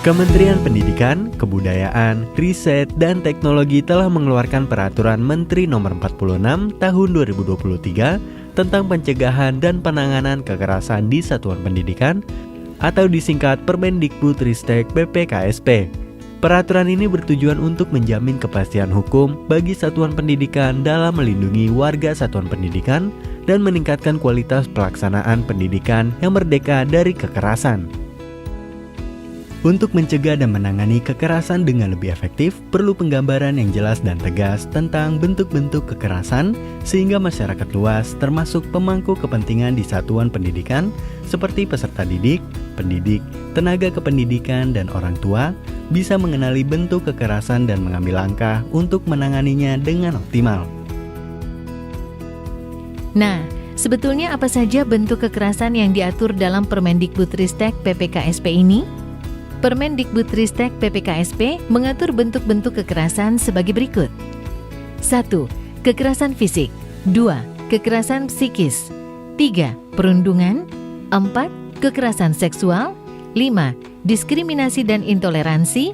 Kementerian Pendidikan, Kebudayaan, Riset, dan Teknologi telah mengeluarkan Peraturan Menteri Nomor 46 Tahun 2023 tentang pencegahan dan penanganan kekerasan di satuan pendidikan atau disingkat Permendikbudristek PPKSP. Peraturan ini bertujuan untuk menjamin kepastian hukum bagi satuan pendidikan dalam melindungi warga satuan pendidikan dan meningkatkan kualitas pelaksanaan pendidikan yang merdeka dari kekerasan. Untuk mencegah dan menangani kekerasan dengan lebih efektif, perlu penggambaran yang jelas dan tegas tentang bentuk-bentuk kekerasan sehingga masyarakat luas termasuk pemangku kepentingan di satuan pendidikan seperti peserta didik, pendidik, tenaga kependidikan, dan orang tua bisa mengenali bentuk kekerasan dan mengambil langkah untuk menanganinya dengan optimal. Nah, sebetulnya apa saja bentuk kekerasan yang diatur dalam Permendikbudristek PPKSP ini? Permendikbudristek PPKSP mengatur bentuk-bentuk kekerasan sebagai berikut. 1. Kekerasan fisik. 2. Kekerasan psikis. 3. Perundungan. 4. Kekerasan seksual. 5. Diskriminasi dan intoleransi.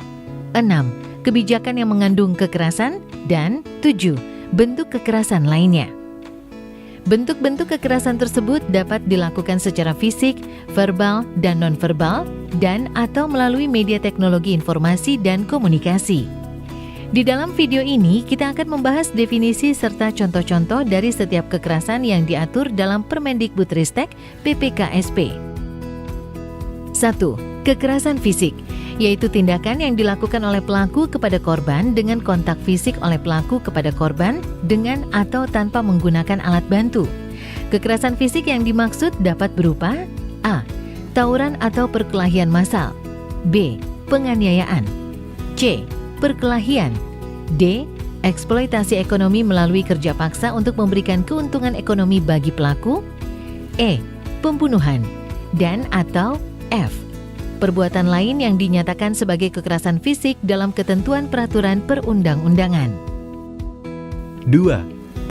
6. Kebijakan yang mengandung kekerasan. Dan 7. Bentuk kekerasan lainnya. Bentuk-bentuk kekerasan tersebut dapat dilakukan secara fisik, verbal, dan nonverbal, dan atau melalui media teknologi informasi dan komunikasi. Di dalam video ini, kita akan membahas definisi serta contoh-contoh dari setiap kekerasan yang diatur dalam Permendikbudristek PPKSP. 1. Kekerasan fisik, yaitu tindakan yang dilakukan oleh pelaku kepada korban dengan kontak fisik oleh pelaku kepada korban dengan atau tanpa menggunakan alat bantu. Kekerasan fisik yang dimaksud dapat berupa A. Tawuran atau perkelahian massal. B. Penganiayaan. C. Perkelahian. D. Eksploitasi ekonomi melalui kerja paksa untuk memberikan keuntungan ekonomi bagi pelaku. E. Pembunuhan. Dan atau F. Perbuatan lain yang dinyatakan sebagai kekerasan fisik dalam ketentuan peraturan perundang-undangan. 2.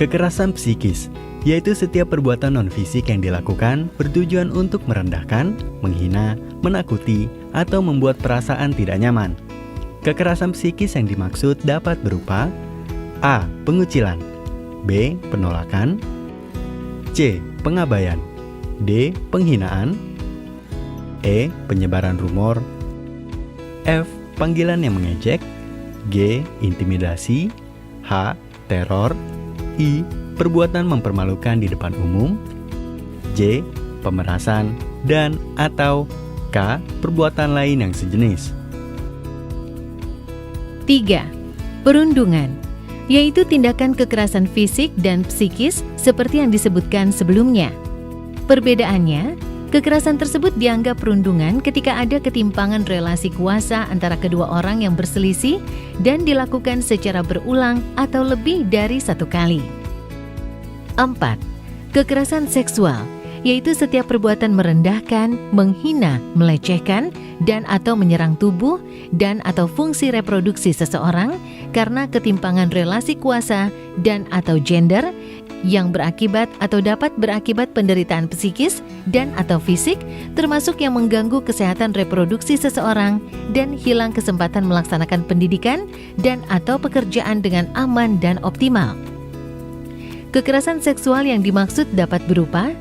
Kekerasan psikis, yaitu setiap perbuatan non-fisik yang dilakukan bertujuan untuk merendahkan, menghina, menakuti, atau membuat perasaan tidak nyaman. Kekerasan psikis yang dimaksud dapat berupa A. Pengucilan. B. Penolakan. C. Pengabaian. D. Penghinaan. E. Penyebaran rumor. F. Panggilan yang mengejek. G. Intimidasi. H. Teror. I. Perbuatan mempermalukan di depan umum. J. Pemerasan. Dan atau K. Perbuatan lain yang sejenis. 3. Perundungan, yaitu tindakan kekerasan fisik dan psikis seperti yang disebutkan sebelumnya. Perbedaannya, kekerasan tersebut dianggap perundungan ketika ada ketimpangan relasi kuasa antara kedua orang yang berselisih dan dilakukan secara berulang atau lebih dari satu kali. 4. Kekerasan seksual, yaitu setiap perbuatan merendahkan, menghina, melecehkan, dan atau menyerang tubuh dan atau fungsi reproduksi seseorang karena ketimpangan relasi kuasa dan atau gender yang berakibat atau dapat berakibat penderitaan psikis dan atau fisik, termasuk yang mengganggu kesehatan reproduksi seseorang dan hilang kesempatan melaksanakan pendidikan dan atau pekerjaan dengan aman dan optimal. Kekerasan seksual yang dimaksud dapat berupa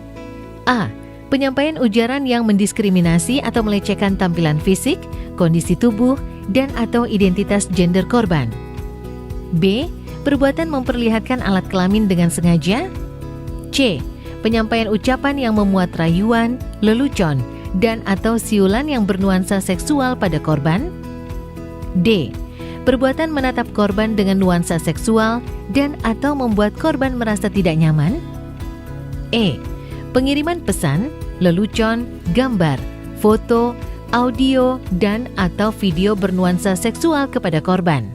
A. Penyampaian ujaran yang mendiskriminasi atau melecehkan tampilan fisik, kondisi tubuh, dan atau identitas gender korban. B. Perbuatan memperlihatkan alat kelamin dengan sengaja. C. Penyampaian ucapan yang memuat rayuan, lelucon, dan atau siulan yang bernuansa seksual pada korban. D. Perbuatan menatap korban dengan nuansa seksual dan atau membuat korban merasa tidak nyaman. E. Pengiriman pesan, lelucon, gambar, foto, audio, dan atau video bernuansa seksual kepada korban.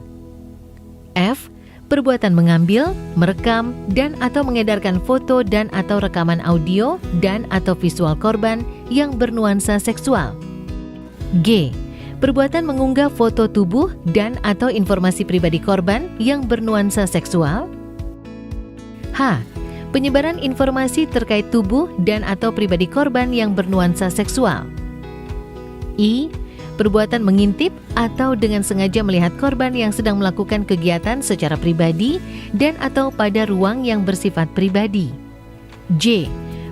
F. Perbuatan mengambil, merekam, dan atau mengedarkan foto dan atau rekaman audio dan atau visual korban yang bernuansa seksual. G. Perbuatan mengunggah foto tubuh dan atau informasi pribadi korban yang bernuansa seksual. H. Penyebaran informasi terkait tubuh dan atau pribadi korban yang bernuansa seksual. I. perbuatan mengintip atau dengan sengaja melihat korban yang sedang melakukan kegiatan secara pribadi dan atau pada ruang yang bersifat pribadi. J.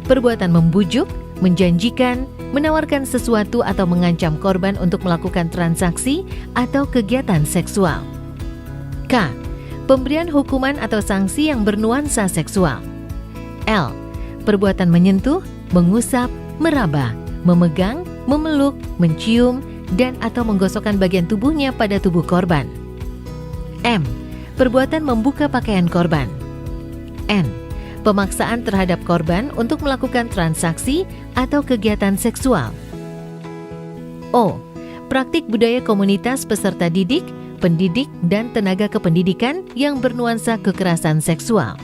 Perbuatan membujuk, menjanjikan, menawarkan sesuatu atau mengancam korban untuk melakukan transaksi atau kegiatan seksual. K. Pemberian hukuman atau sanksi yang bernuansa seksual. L. Perbuatan menyentuh, mengusap, meraba, memegang, memeluk, mencium, dan atau menggosokkan bagian tubuhnya pada tubuh korban. M. Perbuatan membuka pakaian korban. N. Pemaksaan terhadap korban untuk melakukan transaksi atau kegiatan seksual. O. Praktik budaya komunitas peserta didik, pendidik, dan tenaga kependidikan yang bernuansa kekerasan seksual.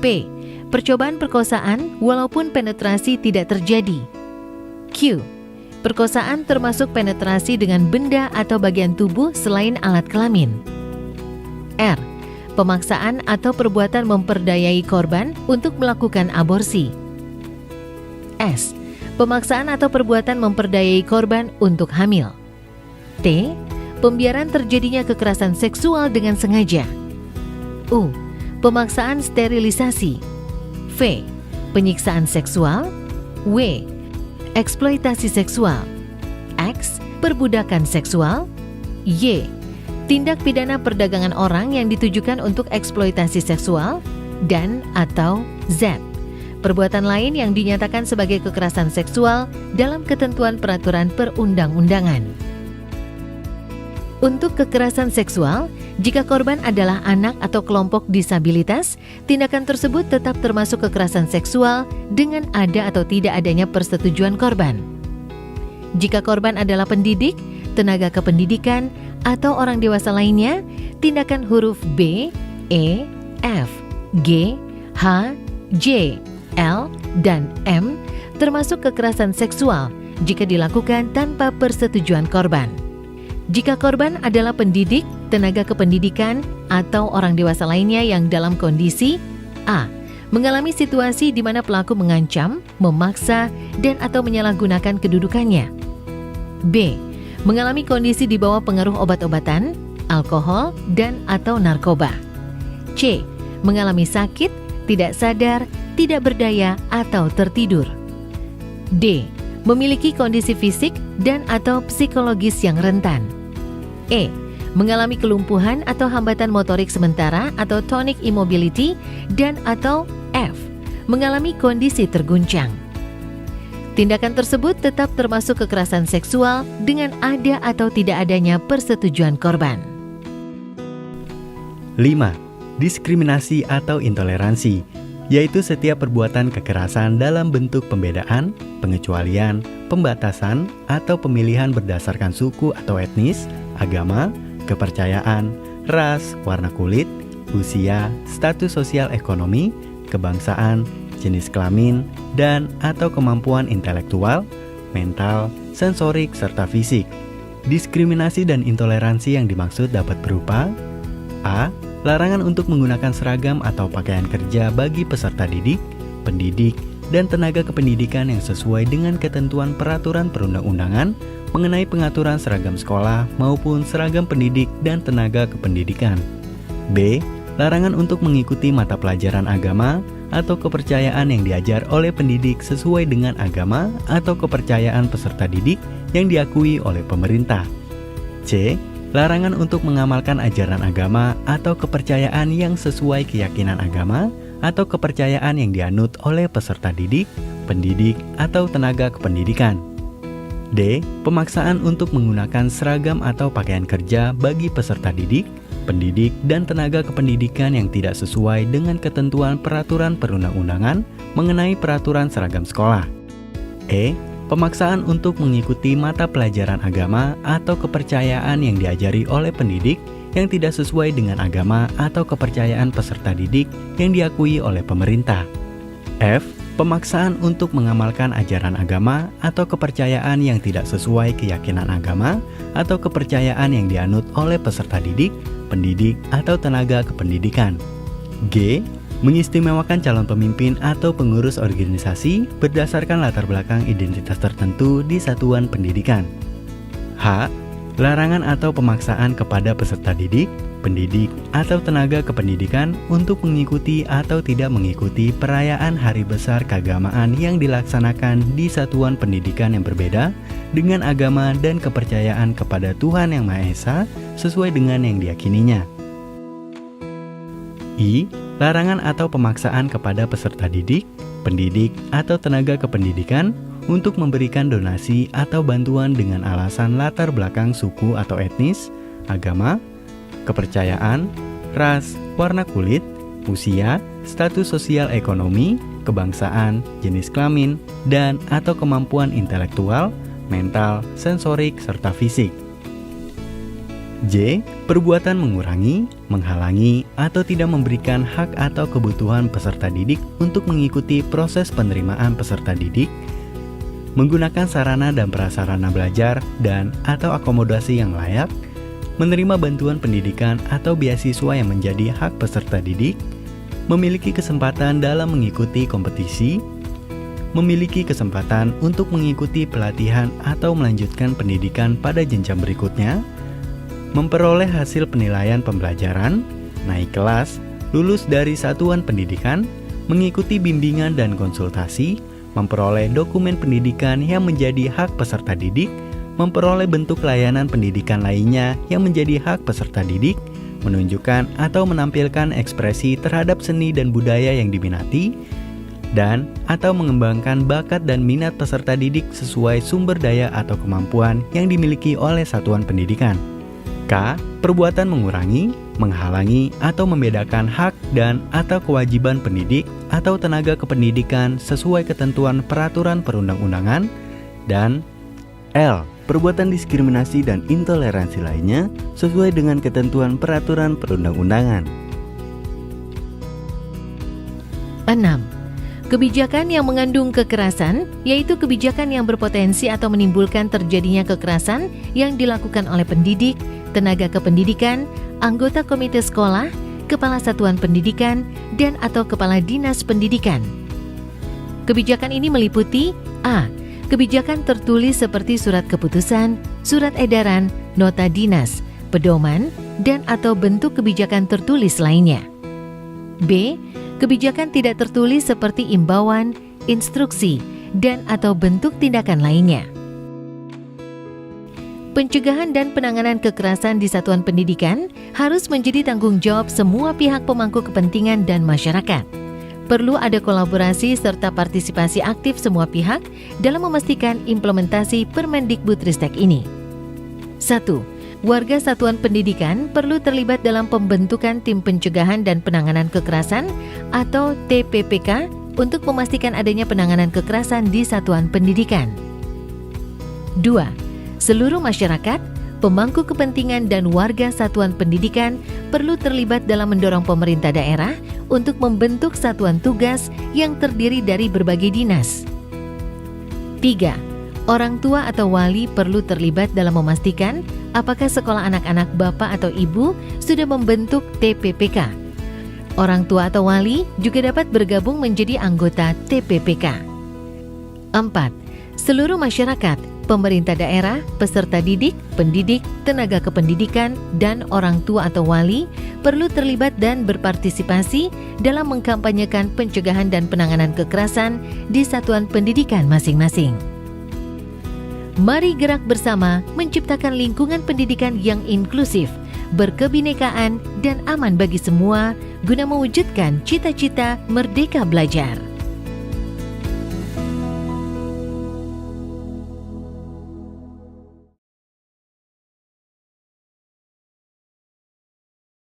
P. Percobaan perkosaan walaupun penetrasi tidak terjadi. Q. Perkosaan termasuk penetrasi dengan benda atau bagian tubuh selain alat kelamin. R. Pemaksaan atau perbuatan memperdayai korban untuk melakukan aborsi. S. Pemaksaan atau perbuatan memperdayai korban untuk hamil. T. Pembiaran terjadinya kekerasan seksual dengan sengaja. U. Pemaksaan sterilisasi. V. Penyiksaan seksual. W. Eksploitasi seksual. X. Perbudakan seksual. Y. Tindak pidana perdagangan orang yang ditujukan untuk eksploitasi seksual. Dan atau Z. Perbuatan lain yang dinyatakan sebagai kekerasan seksual dalam ketentuan peraturan perundang-undangan. Untuk kekerasan seksual, jika korban adalah anak atau kelompok disabilitas, tindakan tersebut tetap termasuk kekerasan seksual dengan ada atau tidak adanya persetujuan korban. Jika korban adalah pendidik, tenaga kependidikan, atau orang dewasa lainnya, tindakan huruf B, E, F, G, H, J, L, dan M termasuk kekerasan seksual jika dilakukan tanpa persetujuan korban. Jika korban adalah pendidik, tenaga kependidikan, atau orang dewasa lainnya yang dalam kondisi A. Mengalami situasi di mana pelaku mengancam, memaksa, dan atau menyalahgunakan kedudukannya. B. Mengalami kondisi di bawah pengaruh obat-obatan, alkohol, dan atau narkoba. C. Mengalami sakit, tidak sadar, tidak berdaya, atau tertidur. D. Memiliki kondisi fisik dan atau psikologis yang rentan. E. Mengalami kelumpuhan atau hambatan motorik sementara atau tonic immobility, dan atau F. Mengalami kondisi terguncang. Tindakan tersebut tetap termasuk kekerasan seksual dengan ada atau tidak adanya persetujuan korban. 5. Diskriminasi atau intoleransi, yaitu setiap perbuatan kekerasan dalam bentuk pembedaan, pengecualian, pembatasan, atau pemilihan berdasarkan suku atau etnis, agama, kepercayaan, ras, warna kulit, usia, status sosial ekonomi, kebangsaan, jenis kelamin, dan atau kemampuan intelektual, mental, sensorik, serta fisik. Diskriminasi dan intoleransi yang dimaksud dapat berupa A. Larangan untuk menggunakan seragam atau pakaian kerja bagi peserta didik, pendidik, dan tenaga kependidikan yang sesuai dengan ketentuan peraturan perundang-undangan mengenai pengaturan seragam sekolah maupun seragam pendidik dan tenaga kependidikan. B. Larangan untuk mengikuti mata pelajaran agama atau kepercayaan yang diajar oleh pendidik sesuai dengan agama atau kepercayaan peserta didik yang diakui oleh pemerintah. C. Larangan untuk mengamalkan ajaran agama atau kepercayaan yang sesuai keyakinan agama atau kepercayaan yang dianut oleh peserta didik, pendidik, atau tenaga kependidikan. D. Pemaksaan untuk menggunakan seragam atau pakaian kerja bagi peserta didik, pendidik, dan tenaga kependidikan yang tidak sesuai dengan ketentuan peraturan perundang-undangan mengenai peraturan seragam sekolah. E. Pemaksaan untuk mengikuti mata pelajaran agama atau kepercayaan yang diajari oleh pendidik yang tidak sesuai dengan agama atau kepercayaan peserta didik yang diakui oleh pemerintah. F. Pemaksaan untuk mengamalkan ajaran agama atau kepercayaan yang tidak sesuai keyakinan agama atau kepercayaan yang dianut oleh peserta didik, pendidik, atau tenaga kependidikan. G. Mengistimewakan calon pemimpin atau pengurus organisasi berdasarkan latar belakang identitas tertentu di satuan pendidikan. H. Larangan atau pemaksaan kepada peserta didik, pendidik, atau tenaga kependidikan untuk mengikuti atau tidak mengikuti perayaan hari besar keagamaan yang dilaksanakan di satuan pendidikan yang berbeda dengan agama dan kepercayaan kepada Tuhan Yang Maha Esa sesuai dengan yang diyakininya. I. Larangan atau pemaksaan kepada peserta didik, pendidik, atau tenaga kependidikan untuk memberikan donasi atau bantuan dengan alasan latar belakang suku atau etnis, agama, kepercayaan, ras, warna kulit, usia, status sosial ekonomi, kebangsaan, jenis kelamin, dan atau kemampuan intelektual, mental, sensorik, serta fisik. J. Perbuatan mengurangi, menghalangi, atau tidak memberikan hak atau kebutuhan peserta didik untuk mengikuti proses penerimaan peserta didik, menggunakan sarana dan prasarana belajar dan atau akomodasi yang layak, menerima bantuan pendidikan atau beasiswa yang menjadi hak peserta didik, memiliki kesempatan dalam mengikuti kompetisi, memiliki kesempatan untuk mengikuti pelatihan atau melanjutkan pendidikan pada jenjang berikutnya, memperoleh hasil penilaian pembelajaran, naik kelas, lulus dari satuan pendidikan, mengikuti bimbingan dan konsultasi, memperoleh dokumen pendidikan yang menjadi hak peserta didik, memperoleh bentuk layanan pendidikan lainnya yang menjadi hak peserta didik, menunjukkan atau menampilkan ekspresi terhadap seni dan budaya yang diminati, dan atau mengembangkan bakat dan minat peserta didik sesuai sumber daya atau kemampuan yang dimiliki oleh satuan pendidikan. K. Perbuatan mengurangi, menghalangi, atau membedakan hak dan atau kewajiban pendidik atau tenaga kependidikan sesuai ketentuan peraturan perundang-undangan. Dan L. Perbuatan diskriminasi dan intoleransi lainnya sesuai dengan ketentuan peraturan perundang-undangan. 6. Kebijakan yang mengandung kekerasan, yaitu kebijakan yang berpotensi atau menimbulkan terjadinya kekerasan yang dilakukan oleh pendidik, tenaga kependidikan, anggota komite sekolah, kepala satuan pendidikan, dan atau kepala dinas pendidikan. Kebijakan ini meliputi A. Kebijakan tertulis seperti surat keputusan, surat edaran, nota dinas, pedoman, dan atau bentuk kebijakan tertulis lainnya. B. Kebijakan tidak tertulis seperti imbauan, instruksi, dan atau bentuk tindakan lainnya. Pencegahan dan penanganan kekerasan di satuan pendidikan harus menjadi tanggung jawab semua pihak pemangku kepentingan dan masyarakat. Perlu ada kolaborasi serta partisipasi aktif semua pihak dalam memastikan implementasi Permendikbudristek ini. 1. Warga satuan pendidikan perlu terlibat dalam pembentukan Tim Pencegahan dan Penanganan Kekerasan atau TPPK untuk memastikan adanya penanganan kekerasan di satuan pendidikan. 2. Seluruh masyarakat, pemangku kepentingan dan warga satuan pendidikan perlu terlibat dalam mendorong pemerintah daerah untuk membentuk satuan tugas yang terdiri dari berbagai dinas. 3. Orang tua atau wali perlu terlibat dalam memastikan apakah sekolah anak-anak bapak atau ibu sudah membentuk TPPK. Orang tua atau wali juga dapat bergabung menjadi anggota TPPK. 4. Seluruh masyarakat, pemerintah daerah, peserta didik, pendidik, tenaga kependidikan, dan orang tua atau wali perlu terlibat dan berpartisipasi dalam mengkampanyekan pencegahan dan penanganan kekerasan di satuan pendidikan masing-masing. Mari gerak bersama menciptakan lingkungan pendidikan yang inklusif, berkebinekaan, dan aman bagi semua guna mewujudkan cita-cita merdeka belajar.